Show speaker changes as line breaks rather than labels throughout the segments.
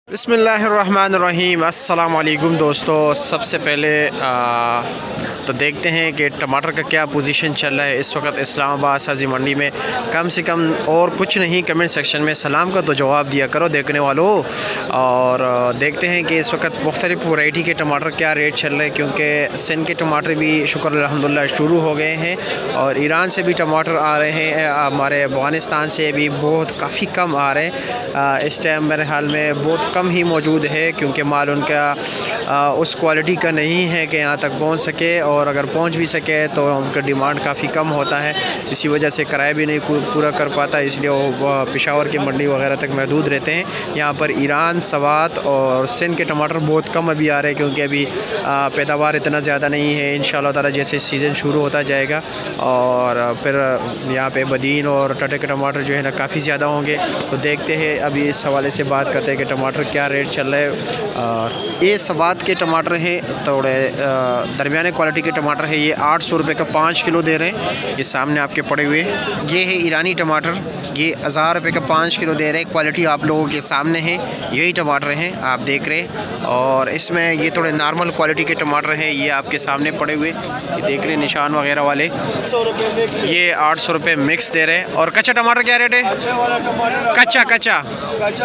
बिस्मिल्लाहिर्रहमानिर्रहीम। अस्सलाम वालेकुम दोस्तों। सबसे पहले तो देखते हैं कि टमाटर का क्या पोजीशन चल रहा है इस वक्त इस्लामाबाद सब्ज़ी मंडी में। कम से कम और कुछ नहीं, कमेंट सेक्शन में सलाम का तो जवाब दिया करो देखने वालों। और देखते हैं कि इस वक्त मुख्तलिफ़ वैरायटी के टमाटर क्या रेट चल रहे हैं, क्योंकि सिंध के टमाटर भी शुक्र अल्हम्दुलिल्लाह शुरू हो गए हैं और ईरान से भी टमाटर आ रहे हैं। हमारे अफ़गानिस्तान से भी बहुत काफ़ी कम आ रहे हैं। इस टाइम मेरे हाल में बहुत कम ही मौजूद है, क्योंकि माल उनका उस क्वालिटी का नहीं है कि यहाँ तक पहुँच सके, और अगर पहुँच भी सके तो उनका डिमांड काफ़ी कम होता है। इसी वजह से किराया भी नहीं पूरा कर पाता, इसलिए वो पेशावर की मंडी वगैरह तक महदूद रहते हैं। यहाँ पर ईरान, सवात और सिंध के टमाटर बहुत कम अभी आ रहे हैं, क्योंकि अभी पैदावार इतना ज़्यादा नहीं है। इंशाल्लाह ताला जैसे सीज़न शुरू होता जाएगा और फिर यहाँ पे बदीन और टटे के टमाटर जो है ना काफ़ी ज़्यादा होंगे। तो देखते हैं, अभी इस हवाले से बात करते हैं कि टमाटर क्या रेट चल रहा है। ये सवात के टमाटर हैं, थोड़े दरमियाने क्वालिटी के टमाटर है। ये 800 रुपये का 5 किलो दे रहे हैं। ये सामने आपके पड़े हुए ये है ईरानी टमाटर, ये 1000 रुपये का 5 किलो दे रहे हैं। क्वालिटी आप लोगों के सामने है, यही टमाटर हैं आप देख रहे हैं। और इसमें ये थोड़े नॉर्मल क्वालिटी के टमाटर हैं, ये आपके सामने पड़े हुए, ये देख रहे हैं निशान वगैरह वाले। ये 800 रुपये मिक्स दे रहे हैं। और कच्चा टमाटर क्या रेट है? कच्चा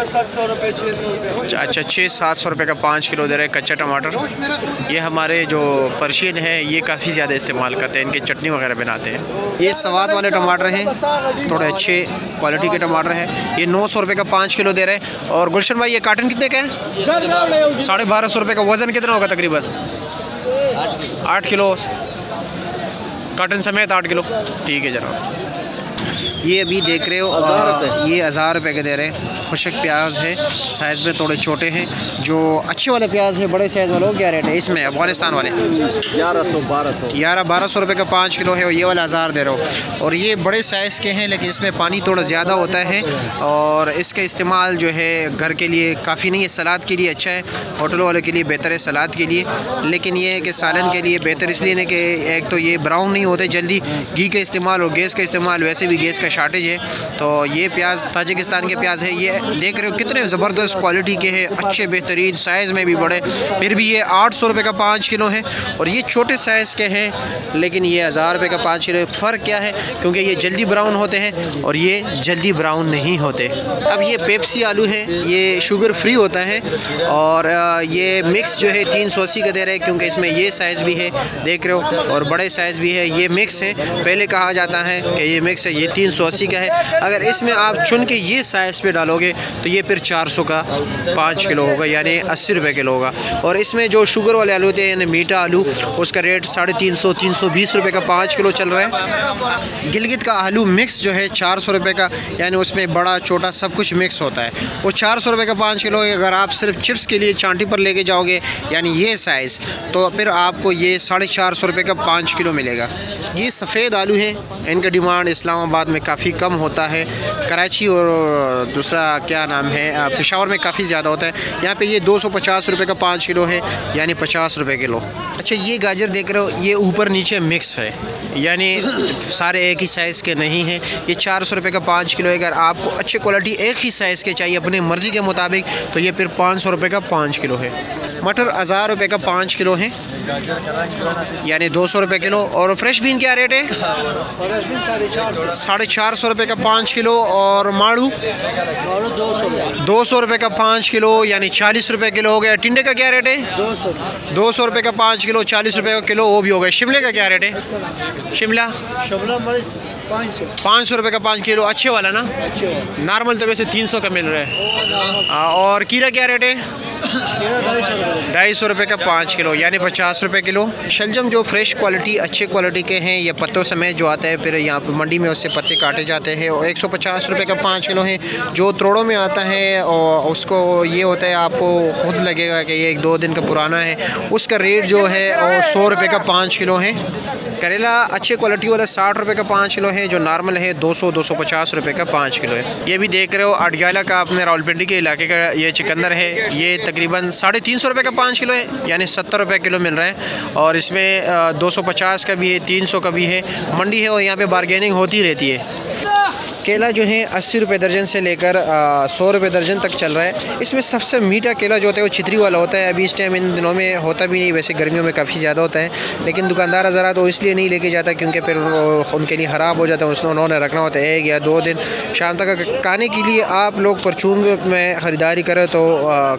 700 रुपये 600 रुपये।
अच्छा, 600-700 रुपये का 5 किलो दे रहे हैं कच्चा टमाटर। ये हमारे जो पर्शियन है ये काफ़ी ज़्यादा इस्तेमाल करते हैं, इनकी चटनी वगैरह बनाते हैं। ये सवाद वाले टमाटर हैं, थोड़े अच्छे क्वालिटी के टमाटर हैं। ये 900 रुपये का 5 किलो दे रहे हैं। और गुलशन भाई, ये कार्टन कितने का है? 1250 रुपये का। वज़न कितना होगा तकरीबन? 8 किलो कार्टन समेत 8 किलो। ठीक है जनाब। ये अभी देख रहे हो ये 1000 रुपये के दे रहे हैं। खुशक प्याज है, साइज़ में थोड़े छोटे हैं। जो अच्छे वाले प्याज है, बड़े साइज़ वाले, क्या रेट है इसमें? अफ़गानिस्तान वाले 1100-1200 रुपये का 5 किलो है। और ये वाला 1000 दे रहे हो। और ये बड़े साइज़ के हैं, लेकिन इसमें पानी थोड़ा ज़्यादा होता है और इसका इस्तेमाल जो है घर के लिए काफ़ी नहीं है। सलाद के लिए अच्छा है, होटल वालों के लिए बेहतर है सलाद के लिए। लेकिन ये है कि सालन के लिए बेहतर इसलिए नहीं कि एक तो ये ब्राउन नहीं होते जल्दी, घी का इस्तेमाल और गैस का इस्तेमाल, वैसे भी गैस का शार्टेज है। तो ये प्याज ताजिकिस्तान के प्याज है। ये देख रहे हो कितने ज़बरदस्त क्वालिटी के हैं, अच्छे बेहतरीन साइज़ में भी बड़े। फिर भी ये 800 रुपये का 5 किलो है। और ये छोटे साइज़ के हैं, लेकिन ये 1000 रुपये का 5 किलो। फ़र्क क्या है? क्योंकि ये जल्दी ब्राउन होते हैं और ये जल्दी ब्राउन नहीं होते। अब ये पेप्सी आलू है, ये शुगर फ्री होता है। और ये मिक्स जो है 380 का दे रहे हैं, क्योंकि इसमें ये साइज़ भी है देख रहे हो, और बड़े साइज़ भी है। ये मिक्स है, पहले कहा जाता है कि ये मिक्स है। ये 380 का है। अगर इसमें आप चुन के ये साइज़ पे डालोगे तो ये फिर 400 का 5 किलो होगा, यानी 80 रुपये किलो होगा। और इसमें जो शुगर वाले आलू होते हैं, यानी मीठा आलू, उसका रेट 350-320 रुपये का 5 किलो चल रहा है। गिलगित का आलू मिक्स जो है 400 रुपये का, यानी उसमें बड़ा छोटा सब कुछ मिक्स होता है, वो 400 रुपये का 5 किलो है। अगर आप सिर्फ चिप्स के लिए चांटी पर लेके जाओगे, यानी ये साइज़, तो फिर आपको ये 450 रुपये का 5 किलो मिलेगा। ये सफ़ेद आलू है, इनका डिमांड इस्लामाबाद में काफ़ी कम होता है। कराची और दूसरा क्या नाम है पेशावर में काफ़ी ज़्यादा होता है। यहाँ पे ये 250 रुपये का 5 किलो है, यानी 50 रुपये किलो। अच्छा, ये गाजर देख रहे हो, ये ऊपर नीचे मिक्स है, यानी सारे एक ही साइज़ के नहीं हैं। ये 400 रुपये का 5 किलो है। अगर आपको अच्छी क्वालिटी एक ही साइज़ के चाहिए अपनी मर्ज़ी के मुताबिक, तो ये फिर 500 रुपये का 5 किलो है। मटर 1000 रुपये का 5 किलो है, यानी 200 रुपये किलो। और फ्रेश बीन क्या रेट है? 450 रुपये का 5 किलो। और माड़ू 200 रुपये का 5 किलो, यानी 40 रुपये किलो हो गया। टिंडे का क्या रेट है? 200 रुपये का 5 किलो, 40 रुपये का किलो, वो भी हो गया। शिमले का क्या रेट है? शिमला 500 रुपये का 5 किलो, अच्छे वाला ना? नॉर्मल तो वैसे 300 का मिल रहा है। और कीरा क्या रेट है? 250 रुपये का 5 किलो, यानी 50 रुपये किलो। शलजम जो फ्रेश क्वालिटी अच्छे क्वालिटी के हैं, ये पत्तों समेत जो आता है, फिर यहाँ पर मंडी में उससे पत्ते काटे जाते हैं, और 150 रुपये का 5 किलो है। जो तोड़ों में आता है और उसको ये होता है, आपको खुद लगेगा कि ये 1-2 दिन का पुराना है, उसका रेट जो है और 100 रुपये का 5 किलो है। करेला अच्छे क्वालिटी वाला 60 रुपये का 5 किलो है। जो नॉर्मल है 200-250 रुपये का 5 किलो है। ये भी देख रहे हो अडग्याला का, अपने रावलपिंडी के इलाके का ये चिकंदर है। ये तकरीबन 350 रुपये का 5 किलो है, यानी 70 रुपये किलो मिल रहा है। और इसमें 250 का भी है, 300 का भी है। मंडी है और यहाँ पे बारगेनिंग होती रहती है। केला जो है 80 रुपये दर्जन से लेकर 100 रुपये दर्जन तक चल रहा है। इसमें सबसे मीठा केला जो होता है वो चितरी वाला होता है। अभी इस टाइम इन दिनों में होता भी नहीं, वैसे गर्मियों में काफ़ी ज़्यादा होता है, लेकिन दुकानदार ज़रा तो इसलिए नहीं लेके जाता क्योंकि फिर उनके लिए ख़राब हो जाता है, उसमें उन्होंने रखना होता है 1 या 2 दिन शाम तक खाने के लिए। आप लोग परचून में ख़रीदारी करें तो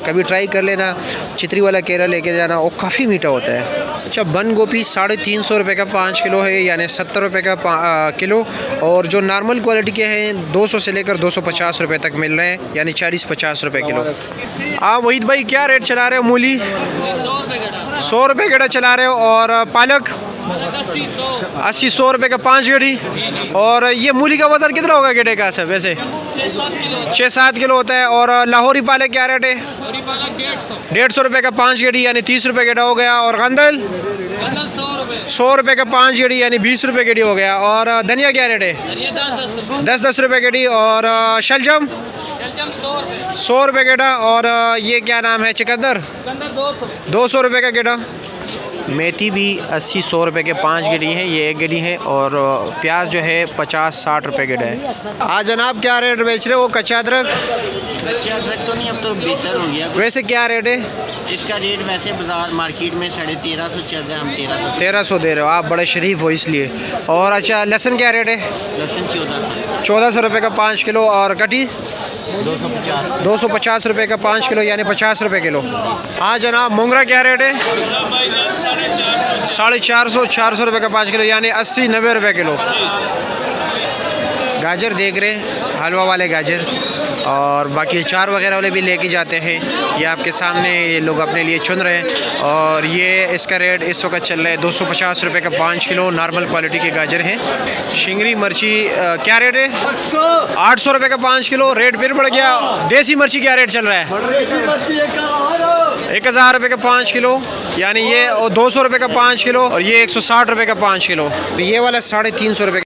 कभी ट्राई कर लेना, चितरी वाला केला लेके जाना, वो काफ़ी मीठा होता है। अच्छा, बंद गोभी 350 रुपये का 5 किलो है, यानी 70 रुपये का किलो। और जो नॉर्मल क्वालिटी के हैं 200 से लेकर 250 रुपये तक मिल रहे हैं, यानी 40-50 रुपये किलो। आप वहीद भाई क्या रेट चला रहे हो? मूली 100 रुपये गड़ा चला रहे हो, और पालक 80-100 रुपये का 5 गड़ी। और ये मूली का वजन कितना होगा गेड़े का सर? वैसे 6-7 किलो होता है। और लाहौरी पालक क्या रेट है? 150 रुपये का 5 गड़ी, यानी 30 रुपये गेड़ा हो गया। और गंदल 100 रुपये का 5 गड़ी, यानी 20 रुपये गड़ी हो गया। और धनिया क्या रेट है? 10-10 रुपये गड़ी। और शलजम 100 रुपये गेड़ा। और ये क्या नाम है? चुकंदर 200 रुपये का गेड़ा। मेथी भी 80-100 रुपये के 5 गिडी हैं, ये 1 गिडी है। और प्याज जो है 50-60 रुपये गिडा है। आज जनाब क्या रेट बेच रहे हो? कच्चा अदरक
तो नहीं, अब तो बेहतर हो गया।
वैसे क्या रेट है
इसका? रेट वैसे बाजार मार्केट में 1350 चल रहा है, हम
1300 दे रहे हो। आप बड़े शरीफ हो इसलिए। और अच्छा, लहसुन क्या रेट है?
लहसुन
1400 रुपये का 5 किलो। और कटी 250 रुपये का 5 किलो, यानी 50 रुपये किलो। हाँ जनाब, मोंगरा क्या रेट है? 450 रुपये का 5 किलो, यानी 80-90 रुपये किलो। गाजर देख रहे हैं, हलवा वाले गाजर। और बाकी अचार वगैरह वाले भी लेके जाते हैं। ये आपके सामने ये लोग अपने लिए चुन रहे हैं। और ये इसका रेट इस वक्त चल रहा है 250 रुपये का 5 किलो, नॉर्मल क्वालिटी के गाजर हैं। शिंगरी मिर्ची क्या रेट है? 800 रुपये का 5 किलो। रेट फिर बढ़ गया। देसी मिर्ची क्या रेट चल रहा है? 1000 रुपये का 5 किलो, यानी ये 200 रुपये का 5 किलो। और ये 160 रुपये का 5 किलो। ये वाला 350 रुपये।